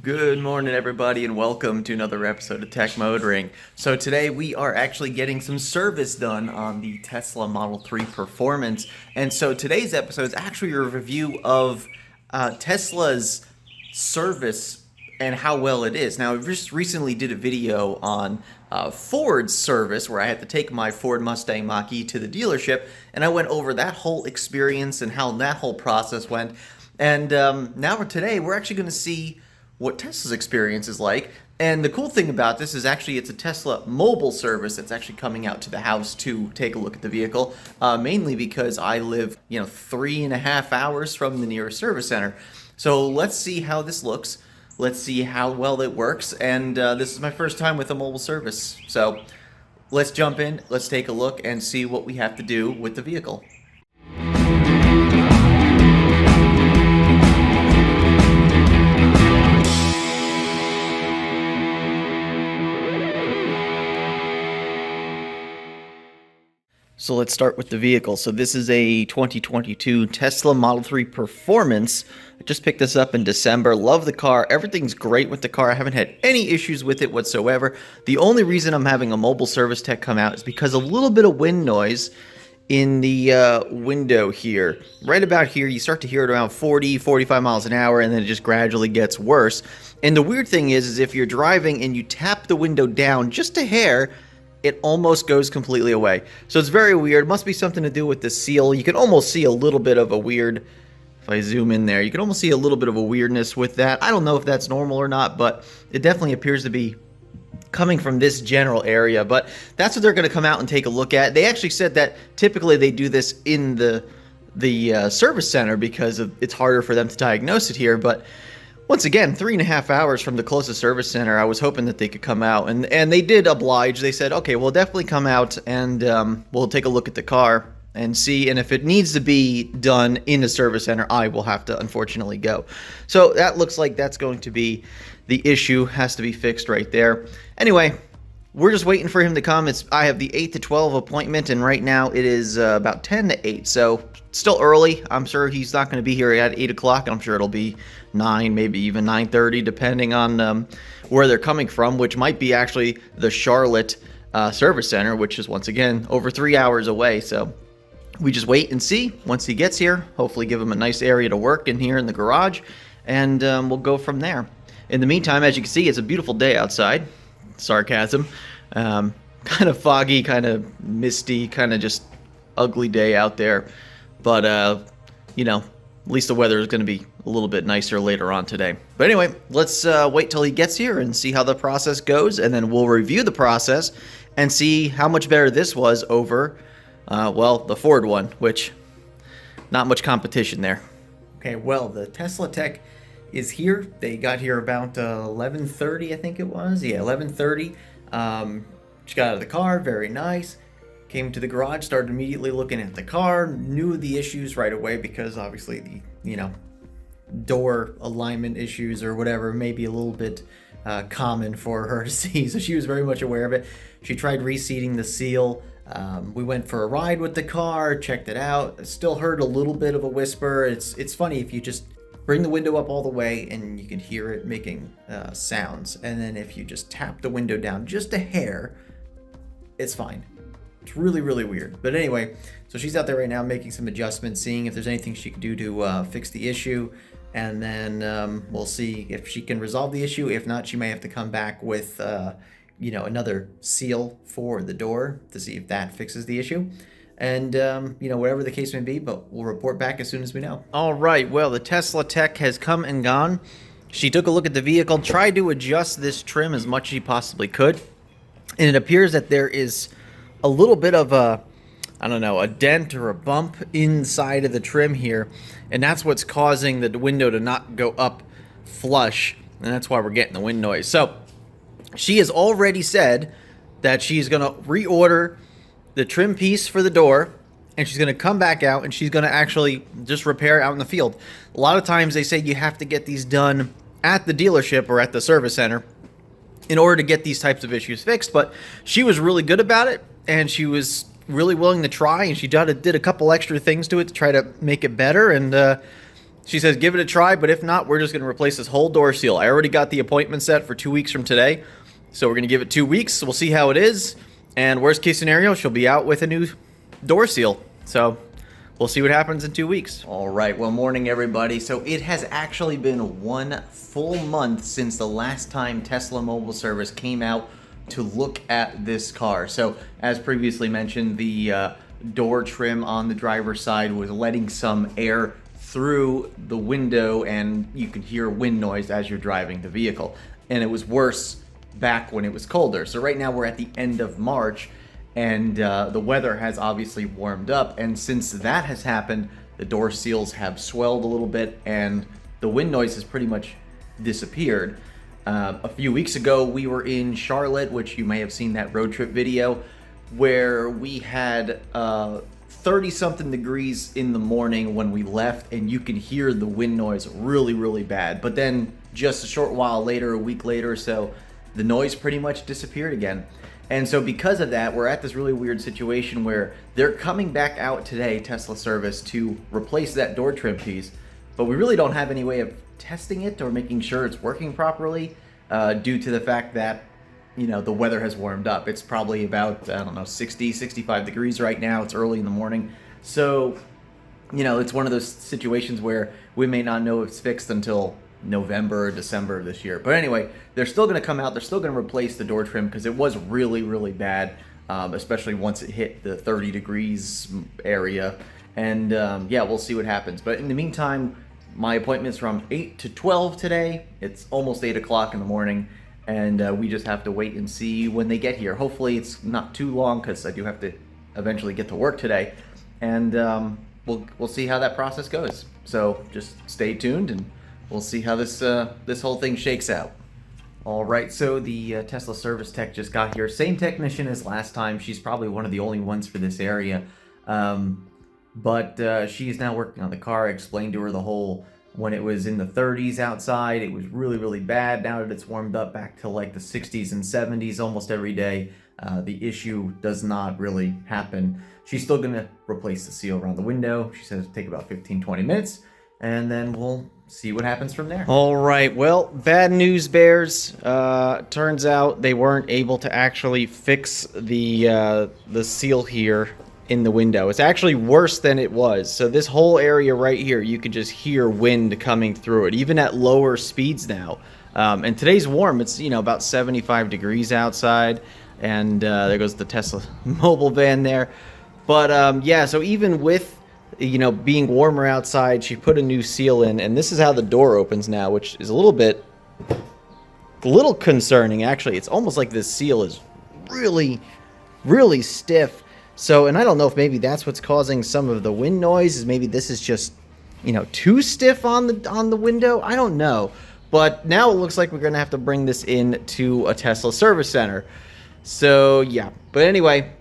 Good morning, everybody, and welcome to another episode of Tech Motoring. So today we are actually getting some service done on the Tesla Model 3 Performance. And so today's episode is actually a review of Tesla's service and how well it is. Now, I just recently did a video on Ford's service where I had to take my Ford Mustang Mach-E to the dealership, and I went over that whole experience and how that whole process went. And now today we're actually going to see what Tesla's experience is like. And the cool thing about this is actually it's a Tesla mobile service that's actually coming out to the house to take a look at the vehicle, mainly because I live, 3.5 hours from the nearest service center. So let's see how this looks. Let's see how well it works. And this is my first time with a mobile service. So let's jump in, let's take a look and see what we have to do with the vehicle. So let's start with the vehicle. So this is a 2022 Tesla Model 3 Performance. I just picked this up in December. Love the car. Everything's great with the car. I haven't had any issues with it whatsoever. The only reason I'm having a mobile service tech come out is because a little bit of wind noise in the window here. Right about here, you start to hear it around 40, 45 miles an hour, and then it just gradually gets worse. And the weird thing is if you're driving and you tap the window down just a hair, it almost goes completely away. So it's very weird. It must be something to do with the seal. You can almost see a little bit of a weird, if I zoom in there, you can almost see a little bit of a weirdness with that. I don't know if that's normal or not, but it definitely appears to be coming from this general area. But that's what they're going to come out and take a look at. They actually said that typically they do this in the service center because it's harder for them to diagnose it here. But once again, 3.5 hours from the closest service center, I was hoping that they could come out. And they did oblige. They said, okay, we'll definitely come out and we'll take a look at the car and see. And if it needs to be done in the service center, I will have to unfortunately go. So that looks like that's going to be the issue. Has to be fixed right there. Anyway, we're just waiting for him to come. I have the 8 to 12 appointment, and right now it is about 10 to 8. So still early. I'm sure he's not going to be here at 8 o'clock. I'm sure it'll be 9, maybe even 9:30, depending on where they're coming from, which might be actually the Charlotte service center, which is once again over 3 hours away. So we just wait and see once he gets here. Hopefully give him a nice area to work in here in the garage, and we'll go from there. In the meantime, as you can see, it's a beautiful day outside. Sarcasm. Kind of foggy, kind of misty, kind of just ugly day out there. But, at least the weather is going to be a little bit nicer later on today. But anyway, let's wait till he gets here and see how the process goes, and then we'll review the process and see how much better this was over, the Ford one, which not much competition there. Okay, well, the Tesla Tech is here. They got here about 11:30, I think it was. Yeah, 11:30. She got out of the car, very nice. Came to the garage, started immediately looking at the car, knew the issues right away because obviously the, door alignment issues or whatever may be a little bit common for her to see. So she was very much aware of it. She tried reseating the seal. We went for a ride with the car, checked it out. Still heard a little bit of a whisper. It's funny if you just bring the window up all the way and you can hear it making sounds. And then if you just tap the window down just a hair, it's fine. It's really, really weird. But anyway, so she's out there right now making some adjustments, seeing if there's anything she can do to fix the issue. And then we'll see if she can resolve the issue. If not, she may have to come back with, another seal for the door to see if that fixes the issue. And, whatever the case may be, but we'll report back as soon as we know. All right, well, the Tesla Tech has come and gone. She took a look at the vehicle, tried to adjust this trim as much as she possibly could. And it appears that there is a little bit of a dent or a bump inside of the trim here. And that's what's causing the window to not go up flush. And that's why we're getting the wind noise. So she has already said that she's going to reorder the trim piece for the door, and she's going to come back out and she's going to actually just repair out in the field. A lot of times they say you have to get these done at the dealership or at the service center in order to get these types of issues fixed, but she was really good about it, and she was really willing to try, and she did a couple extra things to it to try to make it better, and She says, give it a try, but if not, we're just going to replace this whole door seal. I already got the appointment set for 2 weeks from today, so we're going to give it 2 weeks. So we'll see how it is, and worst case scenario, she'll be out with a new door seal. So we'll see what happens in 2 weeks. All right, well, morning, everybody. So it has actually been 1 full month since the last time Tesla Mobile Service came out to look at this car. So as previously mentioned, the door trim on the driver's side was letting some air through the window, and you could hear wind noise as you're driving the vehicle. And it was worse back when it was colder. So right now we're at the end of March, and the weather has obviously warmed up. And since that has happened, the door seals have swelled a little bit, and the wind noise has pretty much disappeared. A few weeks ago, we were in Charlotte, which you may have seen that road trip video, where we had 30-something degrees in the morning when we left, and you can hear the wind noise really, really bad. But then just a short while later, a week later or so, the noise pretty much disappeared again. And so because of that, we're at this really weird situation where they're coming back out today, Tesla service, to replace that door trim piece. But we really don't have any way of testing it or making sure it's working properly due to the fact that, you know, the weather has warmed up. It's probably about, I don't know, 60, 65 degrees right now. It's early in the morning. So, you know, it's one of those situations where we may not know if it's fixed until November or December of this year. But anyway, they're still going to come out. They're still going to replace the door trim because it was really, really bad, especially once it hit the 30 degrees area. And yeah, we'll see what happens. But in the meantime, my appointment's from 8 to 12 today. It's almost 8 o'clock in the morning. And we just have to wait and see when they get here. Hopefully it's not too long because I do have to eventually get to work today. And we'll see how that process goes. So just stay tuned and we'll see how this whole thing shakes out. All right, so the Tesla service tech just got here. Same technician as last time. She's probably one of the only ones for this area. But she's now working on the car. I explained to her the whole, when it was in the 30s outside, it was really, really bad. Now that it's warmed up back to like the 60s and 70s almost every day, the issue does not really happen. She's still going to replace the seal around the window. She says it'll take about 15-20 minutes, and then we'll see what happens from there. All right, well, bad news, Bears. Turns out they weren't able to actually fix the seal here in the window. It's actually worse than it was. So this whole area right here, you can just hear wind coming through it, even at lower speeds now. And today's warm. It's, you know, about 75 degrees outside. And there goes the Tesla mobile van there. But yeah, so even with, you know, being warmer outside, she put a new seal in, and this is how the door opens now, which is a little concerning, actually. It's almost like this seal is really, really stiff. So, and I don't know if maybe that's what's causing some of the wind noise, is maybe this is just, you know, too stiff on the window. I don't know. But now it looks like we're going to have to bring this in to a Tesla service center. So, yeah. But anyway,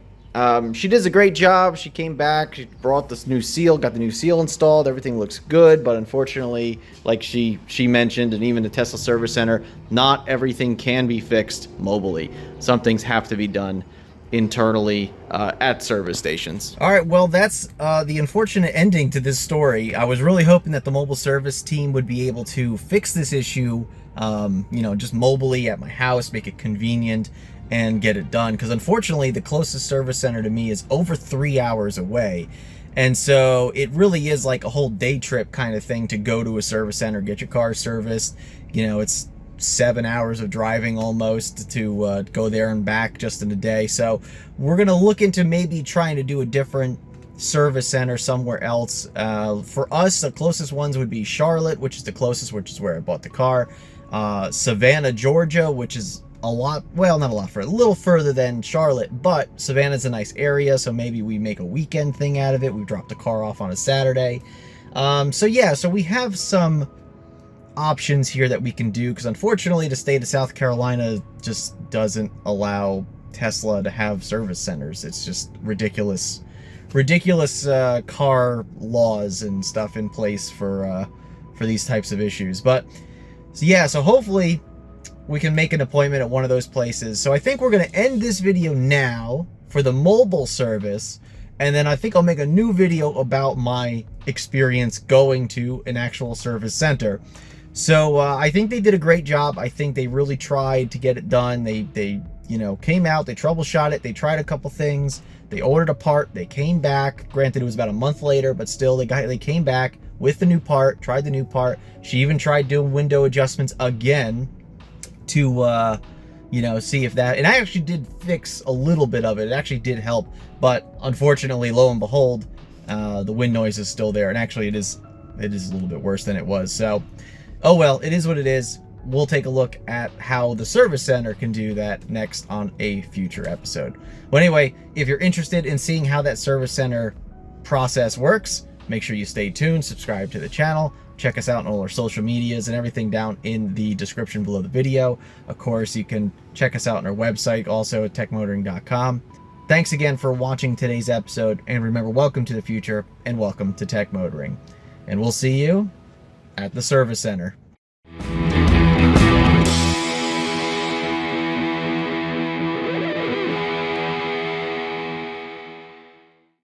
she does a great job. She came back, she brought this new seal, got the new seal installed. Everything looks good, but unfortunately, like she mentioned, and even the Tesla service center, not everything can be fixed mobily. Some things have to be done internally at service stations. All right, well, that's the unfortunate ending to this story. I was really hoping that the mobile service team would be able to fix this issue, you know, just mobily at my house, make it convenient, and get it done. Because unfortunately, the closest service center to me is over 3 hours away. And so it really is like a whole day trip kind of thing to go to a service center, get your car serviced. You know, it's 7 hours of driving almost to go there and back just in a day. So we're going to look into maybe trying to do a different service center somewhere else. For us, the closest ones would be Charlotte, which is the closest, which is where I bought the car. Savannah, Georgia, which is a lot, well, not a lot, for a little further than Charlotte, but Savannah's a nice area, so maybe we make a weekend thing out of it. We drop the car off on a Saturday. So yeah, so we have some options here that we can do, because unfortunately the state of South Carolina just doesn't allow Tesla to have service centers. It's just ridiculous car laws and stuff in place for these types of issues. But so yeah, so hopefully we can make an appointment at one of those places. So I think we're going to end this video now for the mobile service, And then I think I'll make a new video about my experience going to an actual service center. So I think they did a great job. I think they really tried to get it done. They came out, they troubleshot it, they tried a couple things, they ordered a part, they came back. Granted, it was about a month later, but still they came back with the new part, tried the new part. She even tried doing window adjustments again to see if that, and I actually did fix a little bit of it. It actually did help, but unfortunately, lo and behold, the wind noise is still there, and actually it is a little bit worse than it was. So, oh well, it is what it is. We'll take a look at how the service center can do that next on a future episode. But anyway, if you're interested in seeing how that service center process works, make sure you stay tuned, subscribe to the channel, check us out on all our social medias and everything down in the description below the video. Of course, you can check us out on our website, also at techmotoring.com. Thanks again for watching today's episode, and remember, welcome to the future and welcome to Tech Motoring. And we'll see you at the service center.